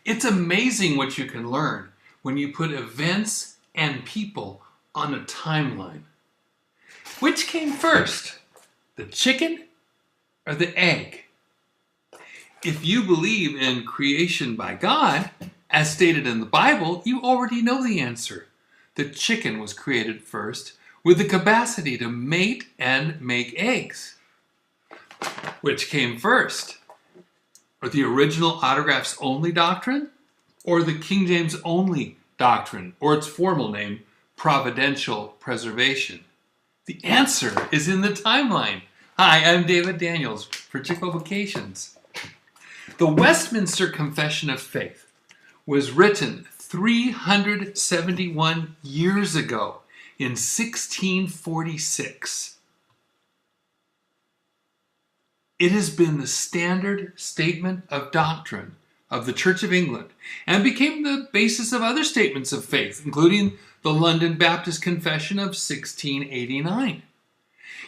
It's amazing what you can learn when you put events and people on a timeline. Which came first, the chicken or the egg? If you believe in creation by God, as stated in the Bible, you already know the answer. The chicken was created first with the capacity to mate and make eggs. Which came first? Or the original autographs only doctrine, or the King James only doctrine, or its formal name, providential preservation? The answer is in the timeline. Hi, I'm David Daniels for Chick Vocations. The Westminster Confession of Faith was written 371 years ago in 1646. It has been the standard statement of doctrine of the Church of England and became the basis of other statements of faith, including the London Baptist Confession of 1689.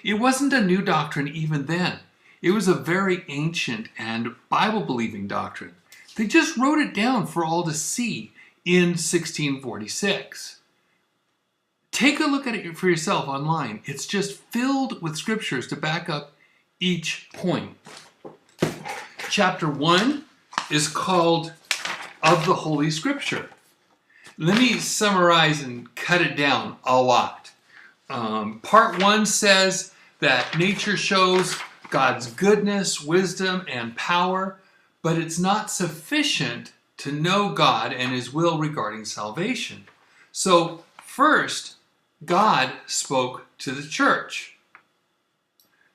It wasn't a new doctrine even then. It was a very ancient and Bible-believing doctrine. They just wrote it down for all to see in 1646. Take a look at it for yourself online. It's just filled with scriptures to back up each point. Chapter 1 is called Of the Holy Scripture. Let me summarize and cut it down a lot. Part 1 says that nature shows God's goodness, wisdom, and power, but it's not sufficient to know God and His will regarding salvation. So, first, God spoke to the church.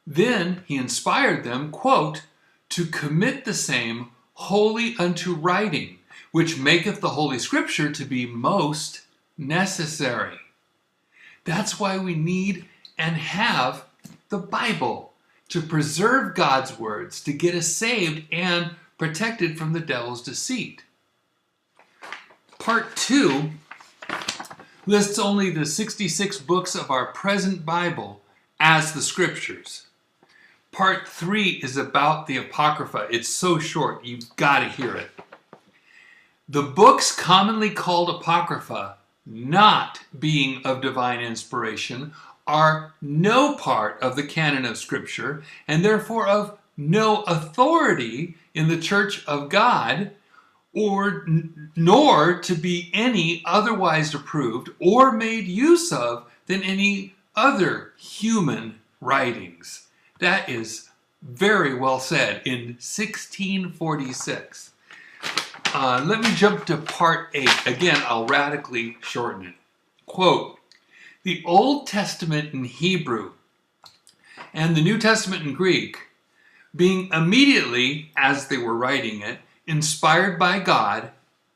Then He inspired them, quote, to commit the same wholly unto writing, which maketh the Holy Scripture to be most necessary. That's why we need and have the Bible, to preserve God's words, to get us saved and protected from the devil's deceit. Part 2 lists only the 66 books of our present Bible as the Scriptures. Part 3 is about the Apocrypha. It's so short, you've got to hear it. The books commonly called Apocrypha, not being of divine inspiration, are no part of the canon of Scripture and therefore of no authority in the Church of God, nor to be any otherwise approved or made use of than any other human writings. That is very well said in 1646. Let me jump to part 8. Again, I'll radically shorten it. Quote, the Old Testament in Hebrew and the New Testament in Greek, being immediately, as they were writing it, inspired by God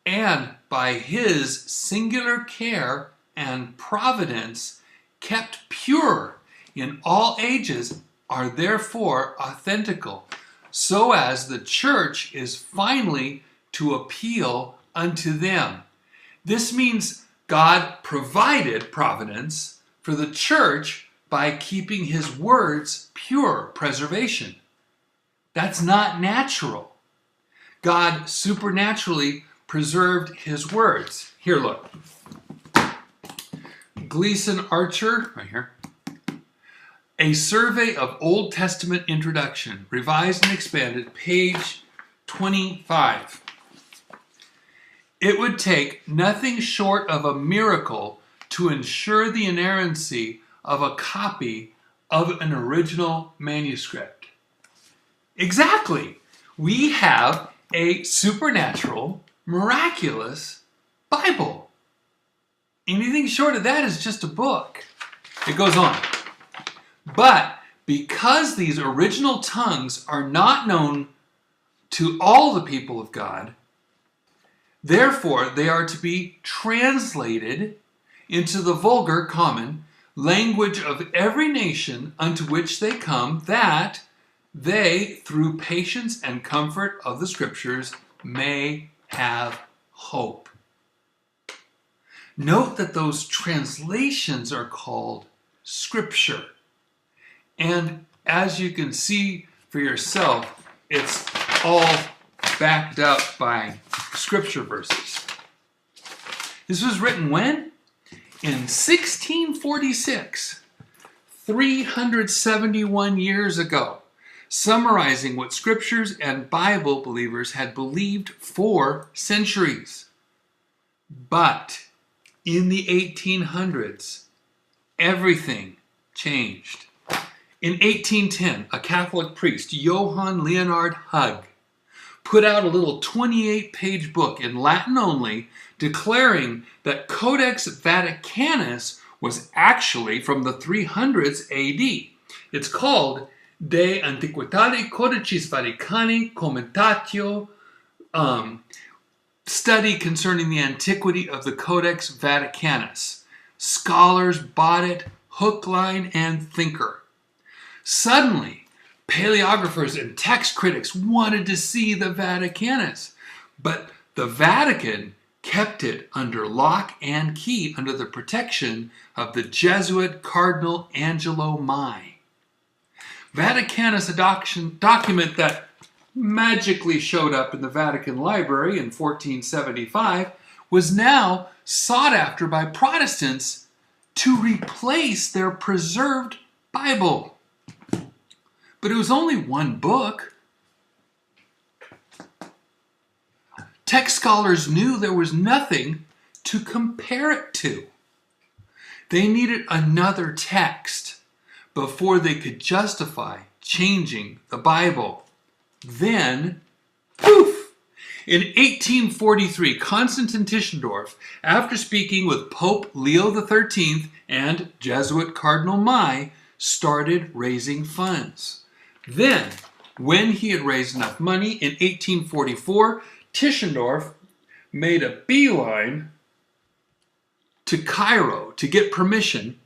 and by His singular care and providence, kept pure in all ages, are therefore authentical, so as the church is finally to appeal unto them. This means God provided providence for the church by keeping His words pure, preservation. That's not natural. God supernaturally preserved His words. Here, look. Gleason Archer, right here. A Survey of Old Testament Introduction, revised and expanded, page 25. It would take nothing short of a miracle to ensure the inerrancy of a copy of an original manuscript. Exactly. We have a supernatural, miraculous Bible. Anything short of that is just a book. It goes on. But because these original tongues are not known to all the people of God, therefore they are to be translated into the vulgar, common language of every nation unto which they come, that they, through patience and comfort of the Scriptures, may have hope. Note that those translations are called Scripture. And as you can see for yourself, it's all backed up by scripture verses. This was written when? In 1646, 371 years ago, summarizing what scriptures and Bible believers had believed for centuries. But in the 1800s, everything changed. In 1810, a Catholic priest, Johann Leonhard Hug, put out a little 28-page book in Latin only, declaring that Codex VaticANUS was actually from the 300s AD. It's called De Antiquitate Codicis Vaticani Commentatio, study concerning the antiquity of the Codex VaticANUS. Scholars bought it hook, line, and sinker. Suddenly, paleographers and text critics wanted to see the Vaticanus, but the Vatican kept it under lock and key under the protection of the Jesuit Cardinal Angelo Mai. Vaticanus, a document that magically showed up in the Vatican Library in 1475, was now sought after by Protestants to replace their preserved Bible. But it was only one book. Text scholars knew there was nothing to compare it to. They needed another text before they could justify changing the Bible. Then, poof! In 1843, Constantine Tischendorf, after speaking with Pope Leo XIII and Jesuit Cardinal Mai, started raising funds. Then, when he had raised enough money in 1844, Tischendorf made a beeline to Cairo to get permission,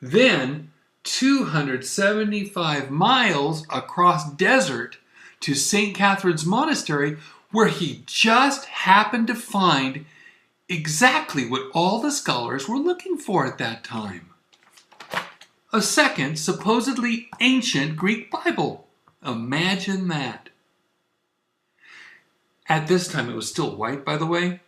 then 275 miles across desert to St. Catherine's Monastery, where he just happened to find exactly what all the scholars were looking for at that time. A second, supposedly ancient Greek Bible. Imagine that. At this time, it was still white, by the way.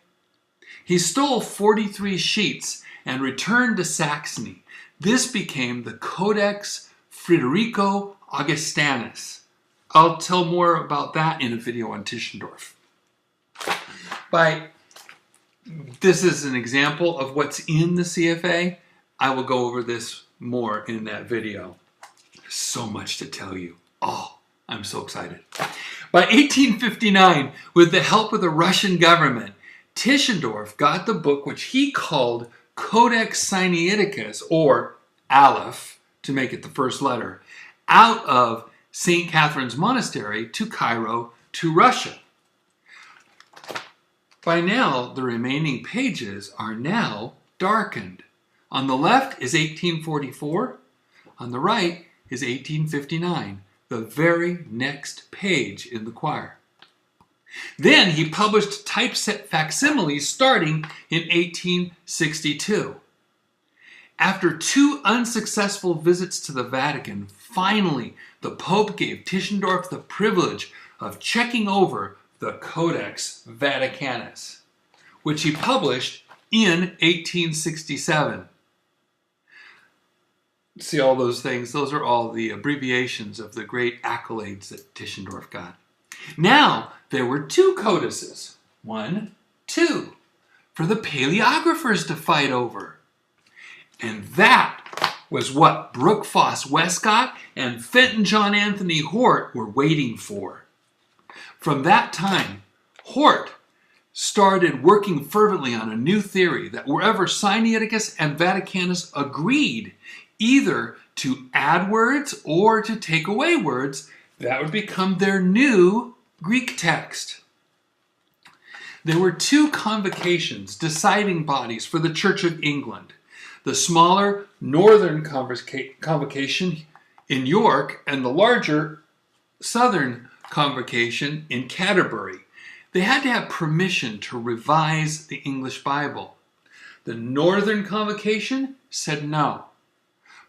He stole 43 sheets and returned to Saxony. This became the Codex Friderico Augustinus. I'll tell more about that in a video on Tischendorf. This is an example of what's in the CFA. I will go over this more in that video. There's so much to tell you. Oh, I'm so excited. By 1859, with the help of the Russian government, Tischendorf got the book which he called Codex SiniatiCUSS, or Aleph, to make it the first letter, out of St. Catherine's Monastery to Cairo to Russia. By now, the remaining pages are now darkened. On the left is 1844. On the right is 1859, the very next page in the choir. Then he published typeset facsimiles starting in 1862. After 2 unsuccessful visits to the Vatican, finally the Pope gave Tischendorf the privilege of checking over the Codex VaticANUS, which he published in 1867. See all those things? Those are all the abbreviations of the great accolades that Tischendorf got. Now, there were 2 codices. 1, 2, for the paleographers to fight over. And that was what Brooke Foss Westcott and Fenton John Anthony Hort were waiting for. From that time, Hort started working fervently on a new theory that wherever Sinaiticus and Vaticanus agreed either to add words or to take away words, that would become their new Greek text. There were 2 convocations, deciding bodies for the Church of England. The smaller Northern Convocation in York and the larger Southern Convocation in Canterbury. They had to have permission to revise the English Bible. The Northern Convocation said no.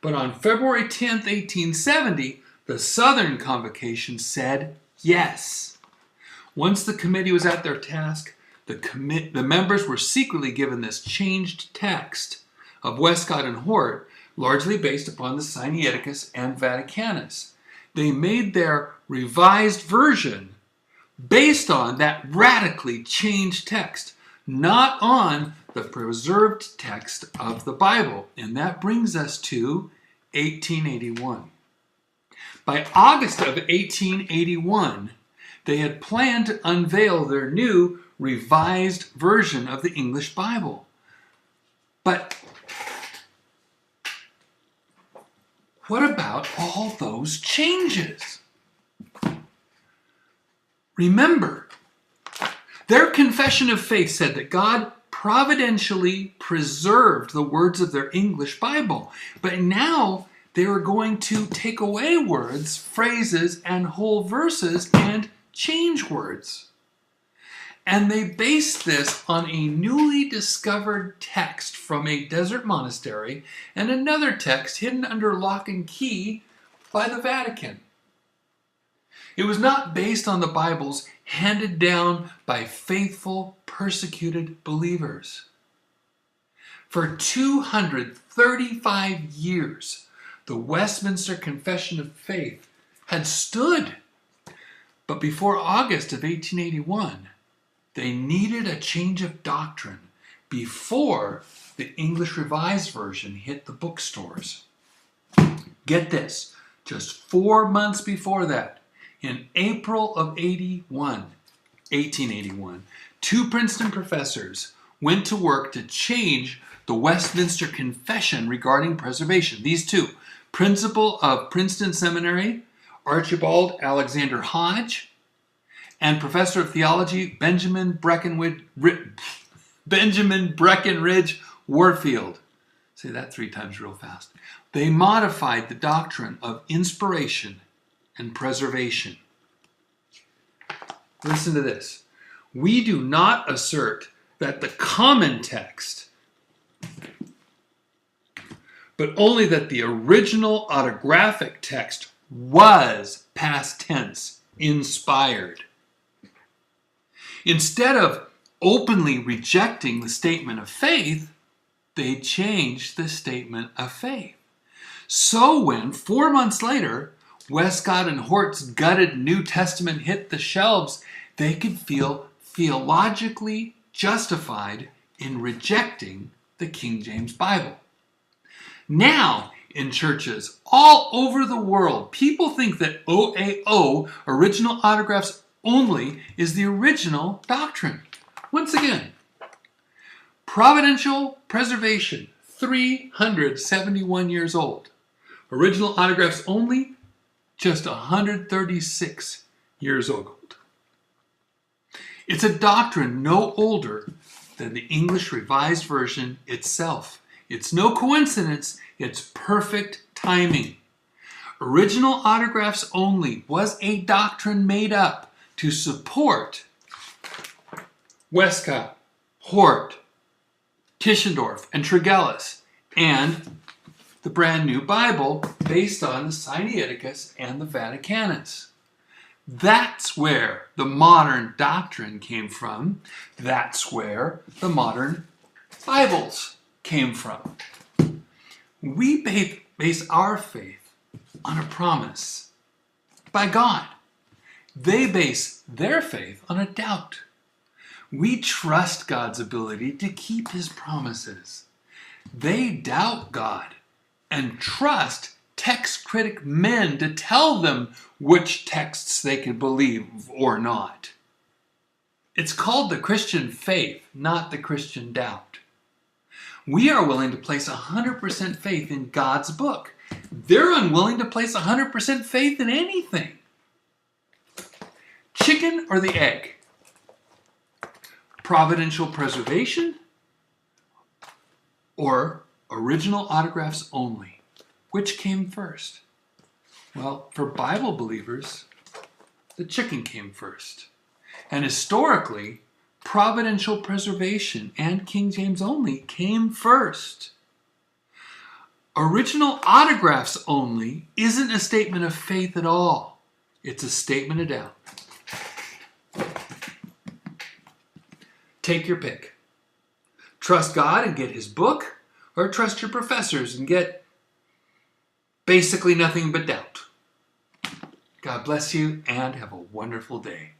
But on February 10th, 1870, the Southern Convocation said yes. Once the committee was at their task, the members were secretly given this changed text of Westcott and Hort, largely based upon the Sinaiticus and VaticANUS. They made their revised version based on that radically changed text, not on the preserved text of the Bible. And that brings us to 1881. By August of 1881, they had planned to unveil their new revised version of the English Bible. But what about all those changes? Remember, their confession of faith said that God providentially preserved the words of their English Bible. But now they were going to take away words, phrases, and whole verses and change words. And they based this on a newly discovered text from a desert monastery and another text hidden under lock and key by the Vatican. It was not based on the Bibles handed down by faithful, persecuted believers. For 235 years, the Westminster Confession of Faith had stood. But before August of 1881, they needed a change of doctrine before the English Revised Version hit the bookstores. Get this, just 4 months before that, in April of 1881, two Princeton professors went to work to change the Westminster Confession regarding preservation. These two, principal of Princeton Seminary, Archibald Alexander Hodge, and professor of theology, Benjamin Breckinridge Warfield. Say that 3 times real fast. They modified the doctrine of inspiration and preservation. Listen to this. We do not assert that the common text, but only that the original autographic text was, past tense, inspired. Instead of openly rejecting the statement of faith, they changed the statement of faith. So when, 4 months later, Westcott and Hort's gutted New Testament hit the shelves, they could feel theologically justified in rejecting the King James Bible. Now, in churches all over the world, people think that OAO, original autographs only, is the original doctrine. Once again, providential preservation, 371 years old. Original autographs only, just 136 years old. It's a doctrine no older than the English Revised Version itself. It's no coincidence, it's perfect timing. Original autographs only was a doctrine made up to support Westcott, Hort, Tischendorf, and Tregelles, and the brand new Bible based on the Sinaiticus and the VaticANUS. That's where the modern doctrine came from. That's where the modern Bibles came from. We base our faith on a promise by God. They base their faith on a doubt. We trust God's ability to keep His promises. They doubt God and trust text critic men to tell them which texts they can believe or not. It's called the Christian faith, not the Christian doubt. We are willing to place 100% faith in God's book. They're unwilling to place 100% faith in anything. Chicken or the egg? Providential preservation or original autographs only? Which came first? Well, for Bible believers, the chicken came first. And historically, providential preservation and King James only came first. Original autographs only isn't a statement of faith at all. It's a statement of doubt. Take your pick. Trust God and get his book, or trust your professors and get basically nothing but doubt. God bless you and have a wonderful day.